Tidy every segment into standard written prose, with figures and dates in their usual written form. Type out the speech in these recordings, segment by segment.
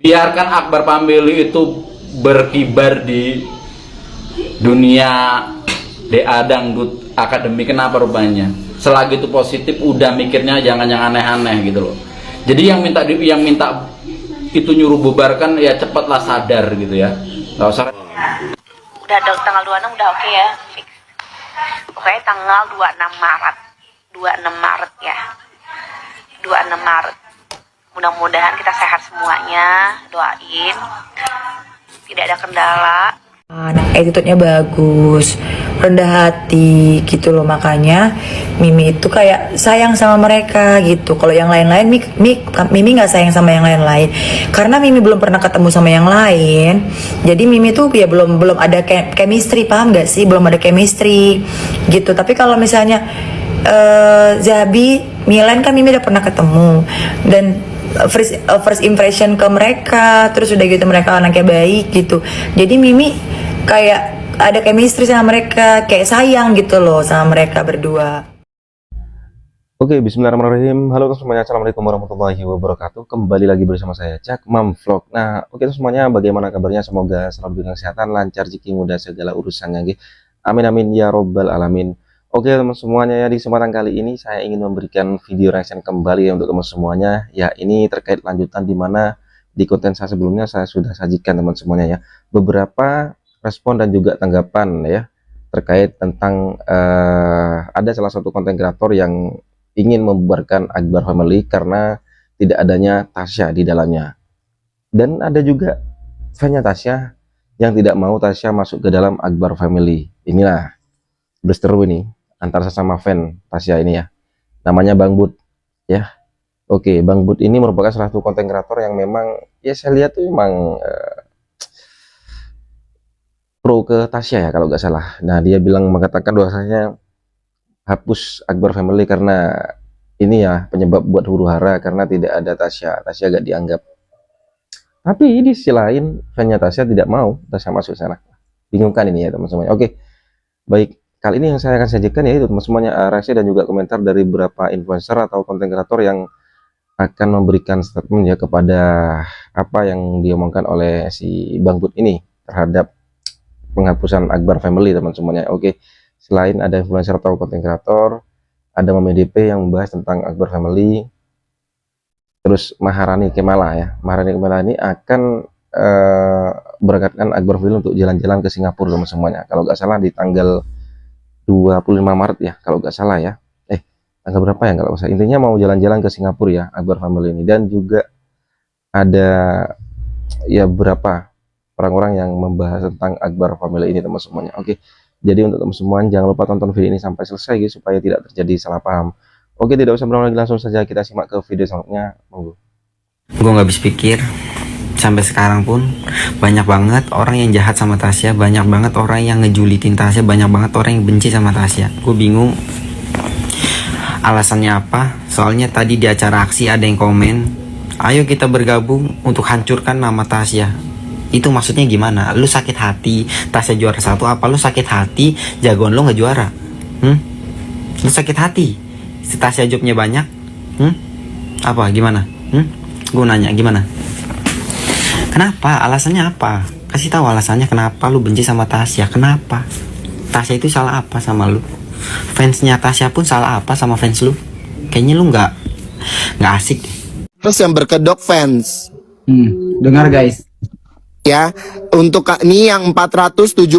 Biarkan Akbar Family itu berkibar di dunia DA dangdut akademi. Kenapa rupanya? Selagi itu positif, udah mikirnya jangan yang aneh-aneh gitu loh. Jadi yang minta itu nyuruh bubarkan ya cepatlah sadar gitu ya. Nggak usah. Udah ada tanggal 26 udah oke ya, fix. Pokoknya tanggal 26 Maret. 26 Maret ya. 26 Maret. Mudah-mudahan kita sehat semuanya, doain. Tidak ada kendala. Attitude-nya bagus, rendah hati gitu loh, makanya Mimi itu kayak sayang sama mereka gitu. Kalau yang lain-lain Mimi nggak sayang sama yang lain-lain karena Mimi belum pernah ketemu sama yang lain. Jadi Mimi tuh ya belum ada chemistry, paham gak sih? Belum ada chemistry gitu. Tapi kalau misalnya Zabi, Milen kan Mimi udah pernah ketemu dan first impression ke mereka, terus udah gitu mereka anaknya baik gitu. Jadi Mimi kayak ada chemistry sama mereka, kayak sayang gitu loh sama mereka berdua. Oke, bismillahirrahmanirrahim. Halo semuanya, assalamualaikum warahmatullahi wabarakatuh. Kembali lagi bersama saya Cak Mam Vlog. Nah, oke semuanya, bagaimana kabarnya? Semoga selalu dengan kesehatan, lancar, rezeki, mudah segala urusannya. Amin amin ya robbal alamin. Oke teman semuanya, ya di kesempatan kali ini saya ingin memberikan video reaction kembali ya untuk teman semuanya. Ya ini terkait lanjutan dimana di konten saya sebelumnya saya sudah sajikan teman semuanya ya beberapa respon dan juga tanggapan ya terkait tentang ada salah satu konten kreator yang ingin membubarkan Akbar Family karena tidak adanya Tasya di dalamnya, dan ada juga fansnya Tasya yang tidak mau Tasya masuk ke dalam Akbar Family. Inilah berseteru ini antara sesama fan Tasya ini ya, namanya Bang Bud ya. Oke, Bang Bud ini merupakan salah satu konten kreator yang memang ya saya lihat tuh memang pro ke Tasya ya kalau nggak salah. Nah dia mengatakan bahwasanya hapus Akbar Family karena ini ya penyebab buat huru hara karena tidak ada Tasya gak dianggap. Tapi di sisi lain fansnya Tasya tidak mau Tasya masuk sana. Bingungkan ini ya teman-teman. Oke, baik. Kali ini yang saya akan sajikan yaitu teman semuanya reaksi dan juga komentar dari beberapa influencer atau konten kreator yang akan memberikan statement ya kepada apa yang diomongkan oleh si Bang Bud ini terhadap penghapusan Akbar Family teman semuanya. Oke, selain ada influencer atau konten kreator, ada Mami DP yang membahas tentang Akbar Family, terus Maharani Kemala ya. Maharani Kemala ini akan berangkatkan Akbar Family untuk jalan-jalan ke Singapura teman semuanya. Kalau nggak salah di tanggal 25 Maret ya kalau nggak salah ya, tanggal berapa ya kalau saya, intinya mau jalan-jalan ke Singapura ya Akbar Family ini. Dan juga ada ya beberapa orang-orang yang membahas tentang Akbar Family ini teman semuanya. Oke, jadi untuk teman semuanya jangan lupa tonton video ini sampai selesai guys supaya tidak terjadi salah paham. Oke, tidak usah berlama lagi, langsung saja kita simak ke video selanjutnya. Monggo. Gue nggak habis pikir sampai sekarang pun banyak banget orang yang jahat sama Tasya, banyak banget orang yang ngejulitin Tasya, banyak banget orang yang benci sama Tasya. Gue bingung alasannya apa. Soalnya tadi di acara aksi ada yang komen, ayo kita bergabung untuk hancurkan nama Tasya. Itu maksudnya gimana? Lu sakit hati Tasya juara satu, apa lu sakit hati jagoan lu nggak juara? Lu sakit hati si Tasya jobnya banyak? Apa gimana? Gue nanya gimana? Kenapa? Alasannya apa? Kasih tahu alasannya kenapa lu benci sama Tasya. Kenapa? Tasya itu salah apa sama lu? Fansnya Tasya pun salah apa sama fans lu? Kayaknya lu nggak asik deh. Terus yang berkedok fans. Dengar guys. Ya, untuk ini yang 477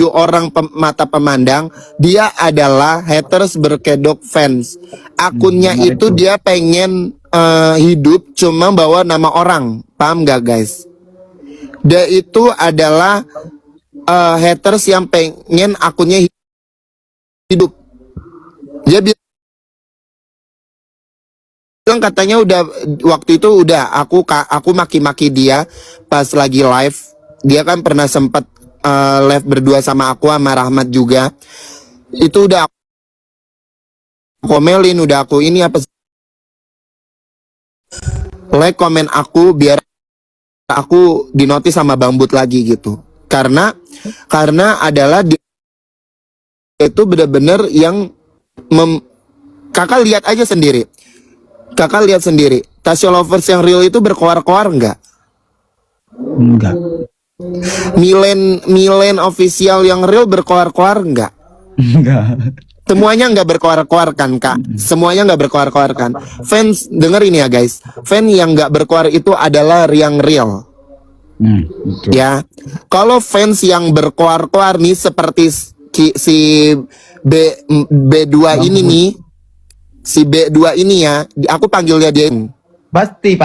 orang mata pemandang, dia adalah haters berkedok fans. Akunnya itu dia pengen hidup cuma bawa nama orang. Paham gak guys? Dia itu adalah haters yang pengen akunnya hidup. Dia bilang katanya udah waktu itu udah aku maki-maki dia pas lagi live. Dia kan pernah sempat live berdua sama aku sama Rahmat juga. Itu udah aku komelin, udah aku ini apa, like komen aku biar aku dinotis sama Bang Bud lagi gitu. Karena adalah dia itu benar-benar yang kakak lihat aja sendiri. Kakak lihat sendiri. Tasya Lovers yang real itu berkoar-koar enggak? Enggak. Milen official yang real berkoar-koar nggak? Enggak. Semuanya nggak berkoar-koar kan kak? Semuanya nggak berkoar-koar kan? Fans denger ini ya guys, fan yang nggak berkoar itu adalah yang real. Betul. Ya, kalau fans yang berkoar-koar nih seperti si B2 ini nih, si B2 ini ya, aku panggilnya dia. Pasti.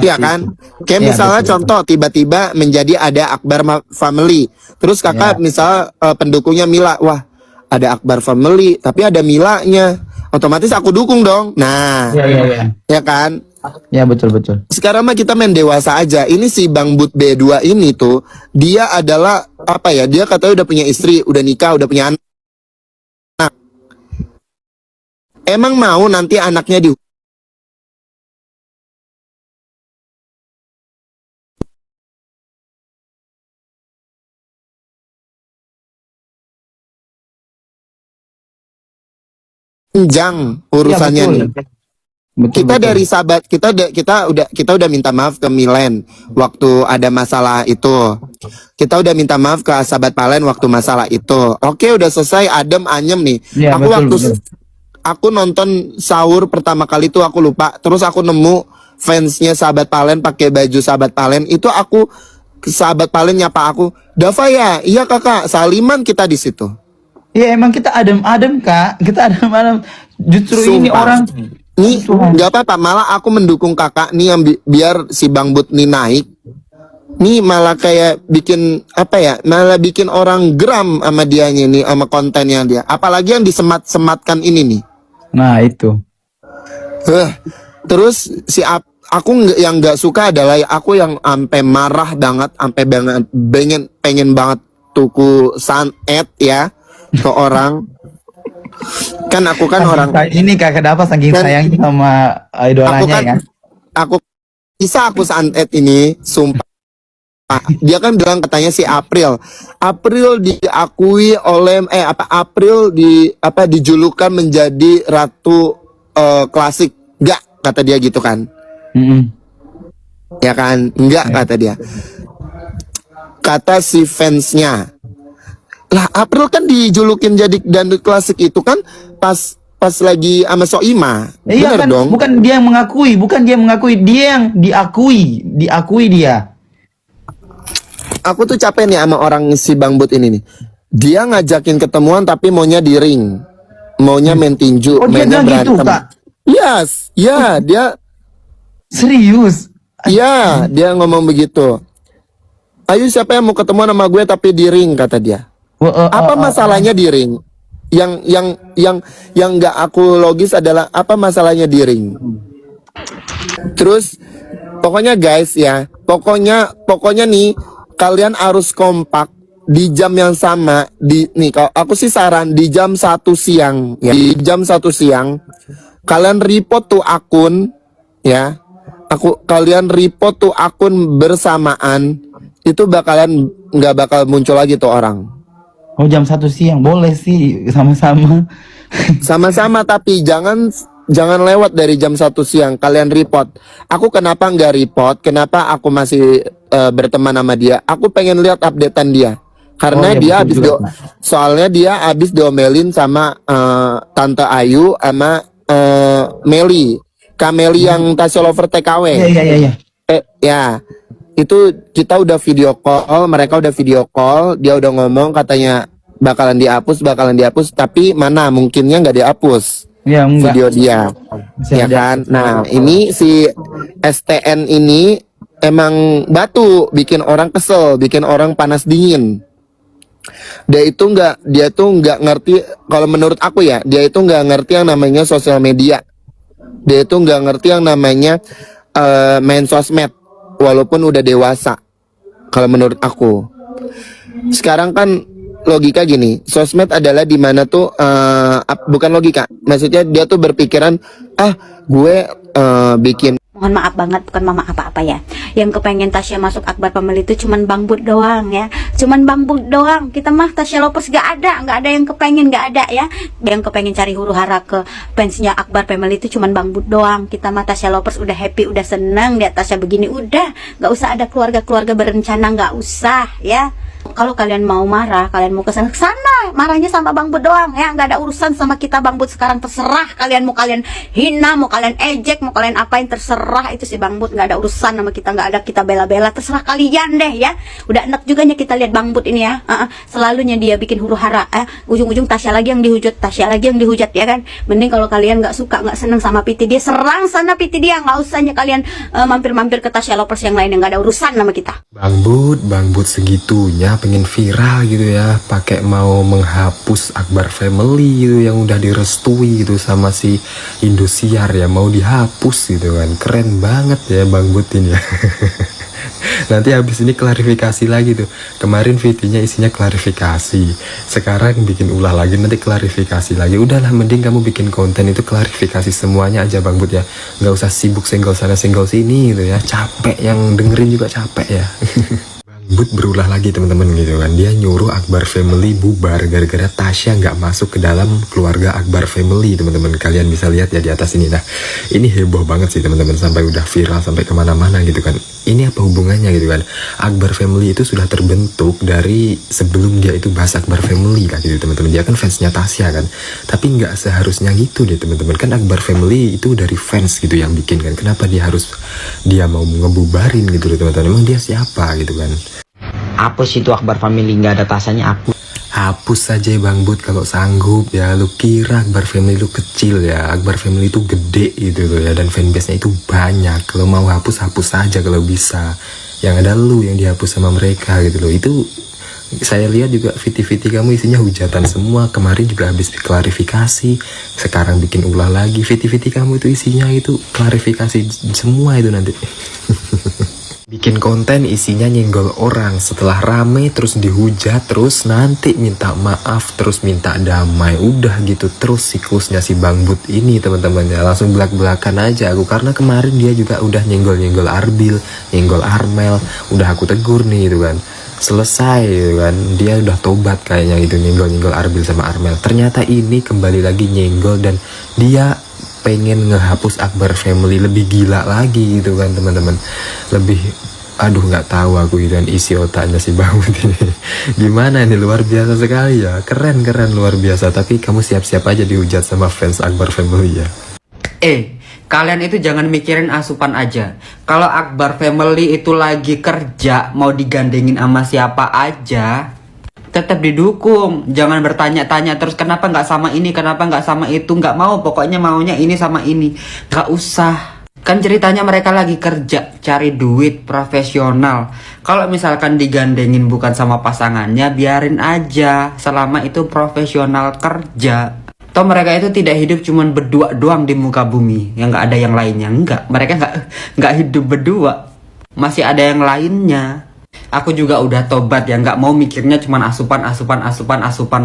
Iya kan? Kayak Iya, misalnya betul. contoh tiba-tiba menjadi ada Akbar Family. Terus kakak Iya. misal pendukungnya Mila, wah ada Akbar Family, tapi ada Milanya. Otomatis aku dukung dong. Nah, Iya. ya kan? Ya betul. Sekarang mah kita main dewasa aja. Ini si Bang But B2 ini tuh, dia adalah apa ya? Dia katanya udah punya istri, udah nikah, udah punya anak. Emang mau nanti anaknya di jenjang urusannya nih. Betul. Kita dari sahabat kita udah minta maaf ke Milen waktu ada masalah itu. Kita udah minta maaf ke sahabat Palen waktu masalah itu. Oke, udah selesai, adem anyem nih. Iya, Aku betul, waktu betul. aku nonton sahur pertama kali itu aku lupa. Terus aku nemu fansnya sahabat Palen pakai baju sahabat Palen. Itu aku sahabat Palen nyapa aku, "Dava ya?" "Iya, Kakak." Saliman kita di situ. Ya emang kita adem-adem kak. Kita adem-adem. Justru ini Sumpah. orang. Nih, nggak apa-apa, malah aku mendukung kakak nih yang biar si Bang But nih naik. Nih malah kayak bikin apa ya? Malah bikin orang geram sama dianya nih, sama kontennya dia. Apalagi yang disemat-sematkan ini nih. Nah itu. Terus yang nggak suka adalah aku yang ampe marah banget, ampe banget pengen banget tuku sanet ya ke orang. Kan aku kan orang Ini kakak dapat saking Dan- sayangnya sama idolanya aku kan ya. aku santet ini sumpah. Dia kan bilang katanya si April diakui oleh April dijulukan menjadi ratu klasik. Enggak, kata dia gitu kan. Ya kan? Enggak, kata dia. Kata si fansnya, lah April kan dijulukin jadi dangdut klasik itu kan pas lagi sama Soima. Iya Bener kan, dong. bukan dia yang mengakui, dia yang diakui dia. Aku tuh capek nih sama orang si Bang But ini nih. Dia ngajakin ketemuan tapi maunya di ring. Maunya main tinju, Oh, dia mainnya bilang gitu, berantem. Kak? Yes, ya dia Serius? dia ngomong begitu. Ayo siapa yang mau ketemuan sama gue tapi di ring, kata dia. Apa masalahnya di ring? Yang nggak aku logis adalah apa masalahnya di ring? Terus pokoknya guys ya, pokoknya nih kalian harus kompak di jam yang sama kalau aku sih saran di jam 1 siang ya. Di jam 1 siang kalian report tuh akun ya. Kalian report tuh akun bersamaan, itu nggak bakal muncul lagi tuh orang. Oh jam 1 siang boleh sih sama-sama. Sama-sama, tapi jangan lewat dari jam 1 siang. Kalian report. Aku kenapa nggak report? Kenapa aku masih berteman sama dia? Aku pengen lihat updatean dia. Karena Oh, iya, dia betul habis juga, Pak. soalnya dia habis diomelin sama Tante Ayu sama Meli. Kak Meli yang Tasya Lover TKW. Iya. Ya. Itu kita udah video call, mereka udah video call, dia udah ngomong katanya bakalan dihapus, tapi mana mungkinnya nggak dihapus Ya enggak. video dia, Bisa ya aja. kan? Nah ini si STN ini emang batu, bikin orang kesel, bikin orang panas dingin. Dia tuh nggak ngerti, kalau menurut aku ya, dia itu nggak ngerti yang namanya sosial media, dia itu nggak ngerti yang namanya main sosmed. Walaupun udah dewasa, kalau menurut aku. Sekarang kan logika gini, sosmed adalah di mana tuh bukan logika, maksudnya dia tuh berpikiran gue bikin. Mohon maaf banget, bukan mama apa-apa ya. Yang kepengen Tasya masuk Akbar Family itu cuman Bang Bud doang ya. Cuman Bang Bud doang. Kita mah Tasya Lovers gak ada yang kepengen, gak ada ya. Yang kepengen cari huru-hara ke fansnya Akbar Family itu cuman Bang Bud doang. Kita mah Tasya Lovers udah happy, udah seneng lihat Tasya begini, udah. Gak usah ada keluarga-keluarga berencana, gak usah ya. Kalau kalian mau marah, kalian mau kesana, marahnya sama Bang Bud doang ya, nggak ada urusan sama kita. Bang Bud sekarang terserah kalian, mau kalian hina, mau kalian ejek, mau kalian apain, terserah itu si Bang Bud, nggak ada urusan sama kita, nggak ada kita bela-bela, terserah kalian deh ya. Udah enak juga nya kita lihat Bang Bud ini ya, selalunya dia bikin huru-hara, ujung-ujung Tasya lagi yang dihujat, Tasya lagi yang dihujat ya kan. Mending kalau kalian nggak suka, nggak seneng sama PT dia, serang sana PT dia, nggak usahnya kalian mampir-mampir ke Tasya Lovers yang lain yang nggak ada urusan sama kita. Bang Bud segitunya pengen viral gitu ya, pakai mau menghapus Akbar Family gitu yang udah direstui gitu sama si Indosiar ya, mau dihapus gitu kan. Keren banget ya Bang Bud ini ya. Nanti habis ini klarifikasi lagi tuh. Kemarin videonya isinya klarifikasi, sekarang bikin ulah lagi, nanti klarifikasi lagi. Udahlah, mending kamu bikin konten itu klarifikasi semuanya aja Bang Bud ya, nggak usah sibuk senggol sana senggol sini gitu ya, capek, yang dengerin juga capek ya. Bud berulah lagi teman-teman gitu kan, dia nyuruh Akbar Family bubar gara-gara Tasya nggak masuk ke dalam keluarga Akbar Family. Teman-teman kalian bisa lihat ya di atas ini. Nah ini heboh banget sih teman-teman, sampai udah viral sampai kemana-mana gitu kan. Ini apa hubungannya gitu kan? Akbar Family itu sudah terbentuk dari sebelum dia itu bahas Akbar Family lah gitu teman-teman. Dia kan fansnya Tasya kan, tapi nggak seharusnya gitu deh teman-teman. Kan Akbar Family itu dari fans gitu yang bikin kan, kenapa dia mau ngebubarin gitu loh teman-teman. Emang dia siapa gitu kan? Hapus itu Akbar Family, nggak ada Tasyanya, aku. Hapus saja Bang Bud kalau sanggup ya. Lu kira Akbar Family lu kecil ya? Akbar Family itu gede gitu loh ya, dan fanbase-nya itu banyak. Kalau mau hapus saja kalau bisa. Yang ada lu yang dihapus sama mereka gitu loh. Itu saya lihat juga VT-VT kamu isinya hujatan semua. Kemarin juga habis klarifikasi, sekarang bikin ulah lagi. VT-VT kamu itu isinya itu klarifikasi semua itu nanti. Bikin konten isinya nyenggol orang, setelah rame terus dihujat, terus nanti minta maaf, terus minta damai. Udah gitu terus siklusnya si Bang Bud ini teman-teman ya. Langsung belak-belakan aja aku, karena kemarin dia juga udah nyenggol-nyenggol Arbil, nyenggol Armel. Udah aku tegur nih gitu kan, selesai gitu kan, dia udah tobat kayaknya gitu, nyenggol-nyenggol Arbil sama Armel. Ternyata ini kembali lagi nyenggol, dan dia pengen ngehapus Akbar Family. Lebih gila lagi gitu kan teman-teman, lebih aduh nggak tahu aku gitu kan isi otaknya si Bang Bud ini. Gimana ini, luar biasa sekali ya, keren luar biasa. Tapi kamu siap-siap aja dihujat sama fans Akbar Family ya. Kalian itu jangan mikirin asupan aja. Kalau Akbar Family itu lagi kerja, mau digandengin sama siapa aja, tetap didukung. Jangan bertanya-tanya terus kenapa nggak sama ini, kenapa nggak sama itu. Nggak mau, pokoknya maunya ini sama ini. Nggak usah. Kan ceritanya mereka lagi kerja, cari duit, profesional. Kalau misalkan digandengin bukan sama pasangannya, biarin aja. Selama itu profesional kerja. Toh mereka itu tidak hidup cuman berdua doang di muka bumi, yang nggak ada yang lainnya. Enggak, mereka nggak hidup berdua. Masih ada yang lainnya. Aku juga udah tobat ya, nggak mau mikirnya cuman asupan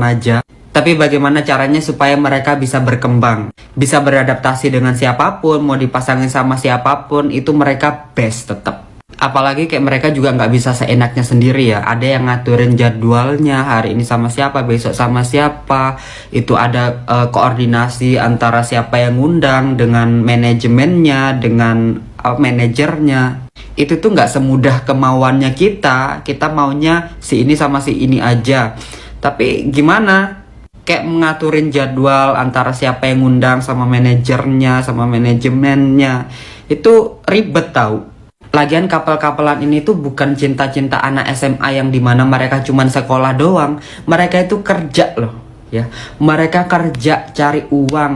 aja. Tapi bagaimana caranya supaya mereka bisa berkembang, bisa beradaptasi dengan siapapun, mau dipasangin sama siapapun, itu mereka best tetap. Apalagi kayak mereka juga nggak bisa seenaknya sendiri ya. Ada yang ngaturin jadwalnya, hari ini sama siapa, besok sama siapa. Itu ada koordinasi antara siapa yang ngundang dengan manajemennya, dengan manajernya. Itu tuh nggak semudah kemauannya kita. Kita maunya si ini sama si ini aja. Tapi gimana? Kayak mengaturin jadwal antara siapa yang ngundang sama manajernya, sama manajemennya. Itu ribet tau. Lagian couple-couplean ini tuh bukan cinta-cinta anak SMA yang dimana mereka cuman sekolah doang. Mereka itu kerja loh ya. Mereka kerja cari uang,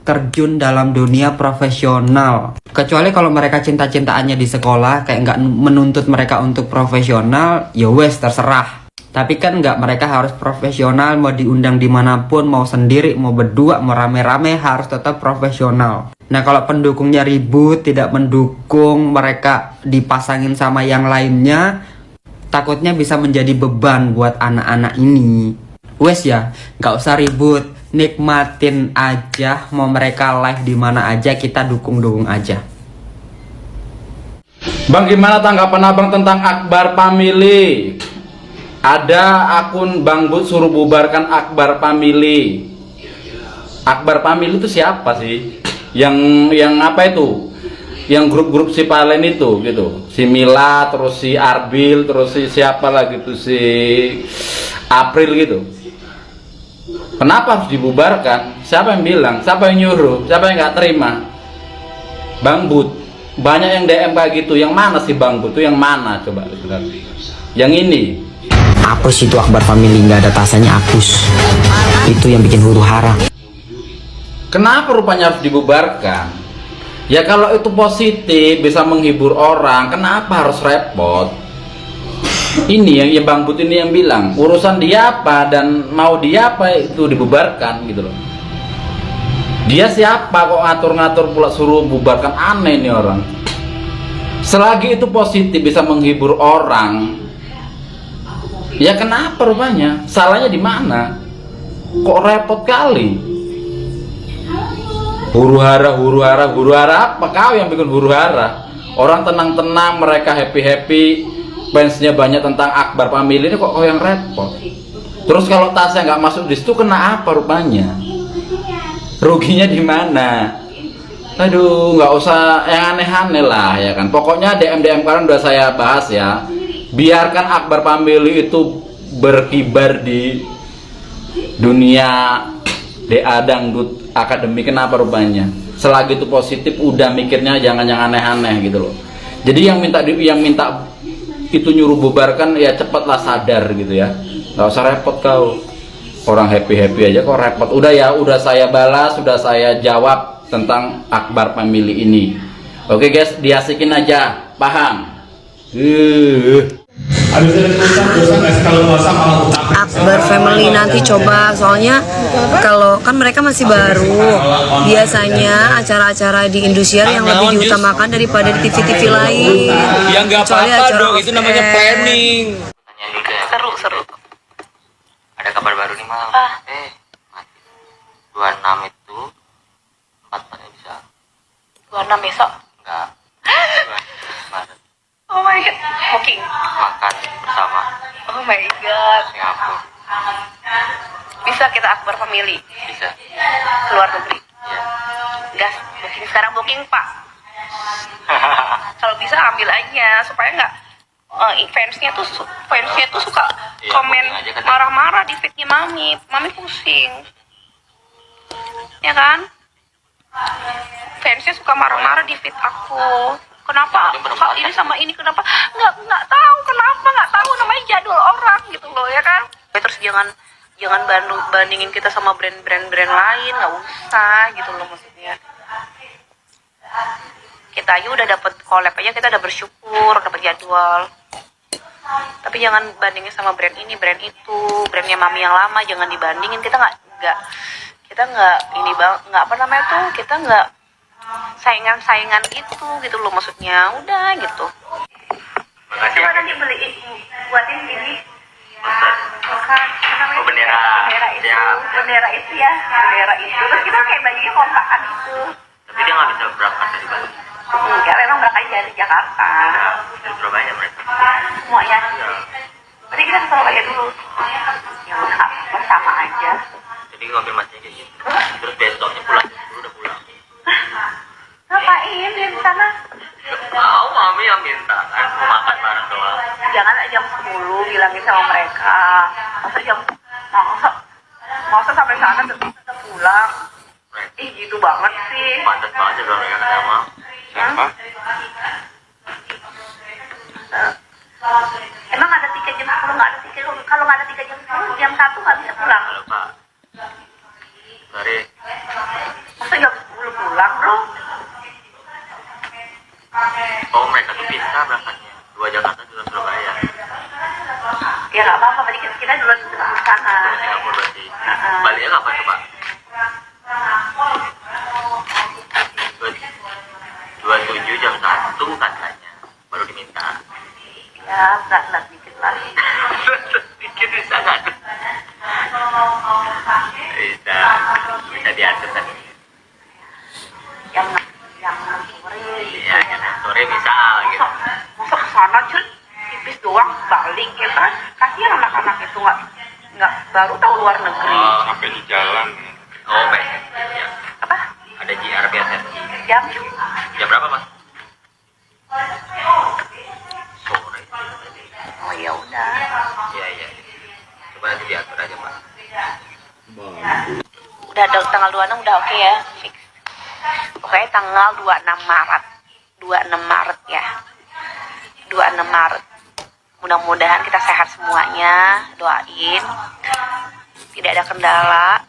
terjun dalam dunia profesional. Kecuali kalau mereka cinta-cintaannya di sekolah, kayak nggak menuntut mereka untuk profesional, ya wes terserah. Tapi kan nggak, mereka harus profesional, mau diundang dimanapun, mau sendiri, mau berdua, mau rame-rame, harus tetap profesional. Nah kalau pendukungnya ribut, tidak mendukung, mereka dipasangin sama yang lainnya, takutnya bisa menjadi beban buat anak-anak ini. Wes ya, nggak usah ribut, nikmatin aja. Mau mereka live di mana aja, kita dukung aja. Bang, gimana tanggapan abang tentang Akbar Family? Ada akun Bang Bud suruh bubarkan Akbar Family. Akbar Family itu siapa sih? Yang apa itu? Yang grup-grup si Palen itu gitu. Si Mila, terus si Arbil, terus si siapa lagi tuh, si April gitu. Kenapa harus dibubarkan? Siapa yang bilang? Siapa yang nyuruh? Siapa yang nggak terima? Bang Bud, banyak yang DM kayak gitu. Yang mana sih Bang Bud itu? Yang mana coba? Yang ini. Apus itu Akbar Family, nggak ada tasanya apus. Itu yang bikin huru hara. Kenapa rupanya harus dibubarkan? Ya kalau itu positif, bisa menghibur orang, kenapa harus repot? Ini yang Bang Bud ini yang bilang, urusan dia apa dan mau dia apa itu dibubarkan gitu loh. Dia siapa kok ngatur-ngatur pula suruh bubarkan, aneh nih orang. Selagi itu positif bisa menghibur orang, ya kenapa rupanya? Salahnya di mana? Kok repot kali? Huru hara apa? Kau yang bikin huru hara. Orang tenang-tenang, mereka happy-happy, fansnya banyak tentang Akbar Family, ini kok kau yang repot. Terus kalau Tasya nggak masuk di situ, kena apa rupanya? Ruginya di mana? Aduh, nggak usah yang aneh-aneh lah ya kan. Pokoknya DM kalian udah saya bahas ya. Biarkan Akbar Family itu berkibar di dunia DA Dangdut Akademi. Kenapa rupanya? Selagi itu positif, udah mikirnya jangan yang aneh-aneh gitu loh. Jadi yang minta itu nyuruh bubarkan, ya cepatlah sadar gitu ya. Nggak usah repot kau. Orang happy aja kok repot. Udah ya, udah saya balas, sudah saya jawab tentang Akbar Family ini. Oke guys, diasikin aja, paham? Akbar Family nanti coba, soalnya kalau kan mereka masih baru, biasanya acara-acara di Indosiar yang lebih diutamakan daripada di TV-TV lain. Ya nggak apa-apa dong, itu namanya planning. Seru. Ada kabar baru nih Mal. Apa? Mati. 26 itu 4-4 bisa. 26 besok? Enggak. 26 Maret. Oh my god, booking. Makan bersama Oh my god. Singapura. Bisa kita Akbar Family Bisa. keluar negeri. Iya. Gas, booking sekarang, booking Pak. Kalau bisa ambil aja supaya nggak fansnya tuh suka Iya, komen booking aja kan. marah-marah di feednya mami pusing, ya kan? Fansnya suka marah-marah di feed aku. Kenapa kok ini sama ini, kenapa nggak tahu kenapa, nggak tahu, namanya jadul orang gitu loh ya kan. Terus jangan bandingin kita sama brand lain, nggak usah gitu loh maksudnya. Kita aja udah dapet collab aja, kita udah bersyukur dapet jadwal. Tapi jangan bandingin sama brand ini, brand itu, brandnya mami yang lama, jangan dibandingin. Kita nggak ini bang, nggak apa namanya tuh, kita nggak saingan gitu loh maksudnya. Udah gitu. Makasih. Coba nanti beliin buatin ini namanya bendera. itu bendera itu ya, bendera itu. Terus kita kayak bajunya kompakan itu. Tapi dia nggak bisa berangkat dari Bandung. Enggak, memang berangkat dari Jakarta. Dari Surabaya mereka. Semuanya. Berarti kita ke Surabaya dulu. Ya udah, bersama aja. Jadi konfirmasinya kayak gitu. Terus besoknya pulang, udah pulang. Ngapain di sana? Mau mami yang minta kan, mau makan bareng doang. Jangan jam 10 bilangin sama mereka. Masa sampai sana tetap pulang. Ih gitu banget sih. Pantes banget ya mereka sama. Siapa? Emang ada tiket jam 10? Nggak ada tiket. Kalau nggak ada tiket jam 10, jam 1 nggak bisa pulang. Halo Pak. Sorry. Masa jam 10 pulang bro? Oh mereka tuh bisa berangkatnya. 2 Jakarta, 2 Surabaya. Ya nggak apa-apa, berarti kita dulu di sana. Dari Singapura berarti. Baliknya kapan tuh Pak? 27 jam 1 katanya. Baru diminta. Ya, berat dikit lah. Dikit bisa nggak? Bisa diatur kan? Yang sore. Iya, sore bisa gitu. Masa kesana cuy, tipis doang balik ya kan? Kasihan anak-anak itu nggak baru tahu luar negeri. Sampai di jalan. Oh, baik. Ya. Apa? Ada JR biasa. Jam? Jam berapa, Mas? Sore. Oh ya udah. Iya, iya. Coba nanti diatur aja, Pak. Udah tanggal 26 udah oke ya, fix. Pokoknya tanggal 26 Maret. 26 Maret ya. 26 Maret. Mudah-mudahan kita sehat semuanya, doain. Tidak ada kendala.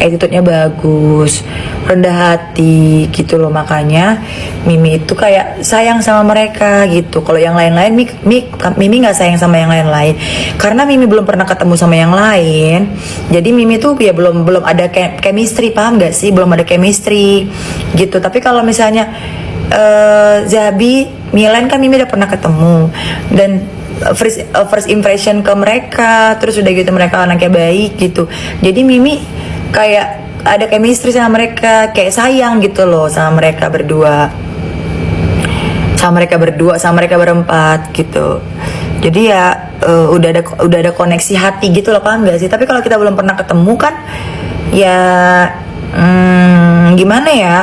Attitude-nya bagus, rendah hati gitu loh, makanya Mimi itu kayak sayang sama mereka gitu. Kalau yang lain-lain Mimi nggak sayang sama yang lain-lain karena Mimi belum pernah ketemu sama yang lain. Jadi Mimi tuh ya belum ada chemistry, paham gak sih? Belum ada chemistry gitu. Tapi kalau misalnya Zabi, Milan kan Mimi udah pernah ketemu dan first impression ke mereka, terus udah gitu mereka anaknya baik gitu. Jadi Mimi kayak ada chemistry sama mereka, kayak sayang gitu loh sama mereka berdua, sama mereka berempat gitu. Jadi ya udah ada koneksi hati gitu loh, paham gak sih? Tapi kalau kita belum pernah ketemu kan ya gimana ya?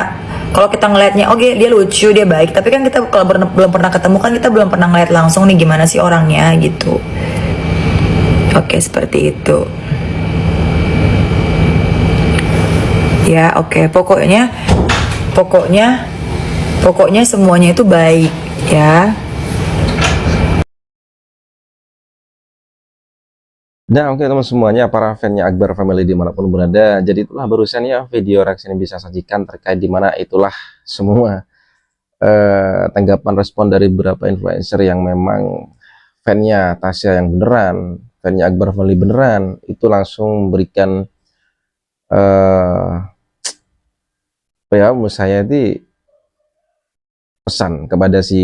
Kalau kita ngelihatnya oke dia lucu, dia baik, tapi kan kita kalau belum pernah ketemu kan kita belum pernah ngeliat langsung nih gimana sih orangnya gitu. Oke, seperti itu. Ya, oke. Pokoknya semuanya itu baik ya. Nah, oke teman semuanya, para fannya Akbar Family dimanapun berada. Jadi itulah barusan ya video reaksi yang bisa sajikan terkait dimana itulah semua tanggapan respon dari beberapa influencer yang memang fannya Tasya yang beneran, fannya Akbar Family beneran, itu langsung memberikan ya menurut saya itu pesan kepada si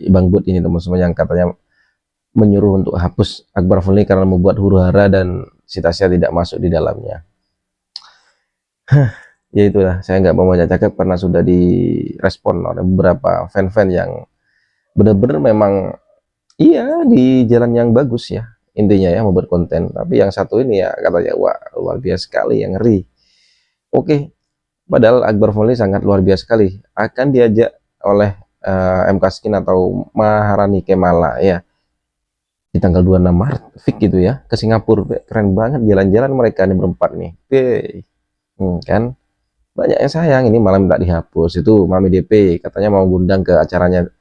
Bang Bud ini teman-teman, yang katanya menyuruh untuk hapus Akbar Family karena membuat huru-hara dan si Tasya tidak masuk di dalamnya. Ya itulah, saya nggak mau banyak cakap karena sudah direspon oleh beberapa fan-fan yang benar-benar memang iya di jalan yang bagus ya intinya ya, membuat konten. Tapi yang satu ini ya katanya wah luar biasa sekali, yang ngeri. Oke, padahal Akbar Family sangat luar biasa sekali, akan diajak oleh MK Skin atau Maharani Kemala ya di tanggal 26 Maret fix gitu ya ke Singapura. Keren banget jalan-jalan mereka nih berempat nih. Kan banyak yang sayang ini malam tak dihapus. Itu Mami DP katanya mau ngundang ke acaranya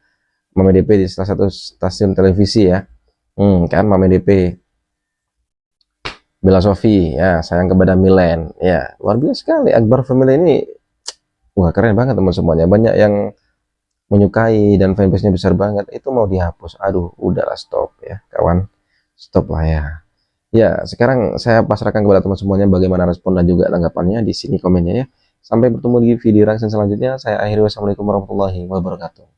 Mami DP di salah satu stasiun televisi ya. Kan Mami DP Bella Sophie ya, sayang kepada Milen ya. Luar biasa sekali Akbar Family ini. Wah keren banget teman semuanya, banyak yang menyukai dan fanbase-nya besar banget. Itu mau dihapus, aduh udahlah stop ya kawan, stop lah ya. Ya sekarang saya pasrahkan kepada teman semuanya bagaimana respon dan juga tanggapannya di sini komennya ya. Sampai bertemu di video reaction selanjutnya, saya akhiri, wassalamualaikum warahmatullahi wabarakatuh.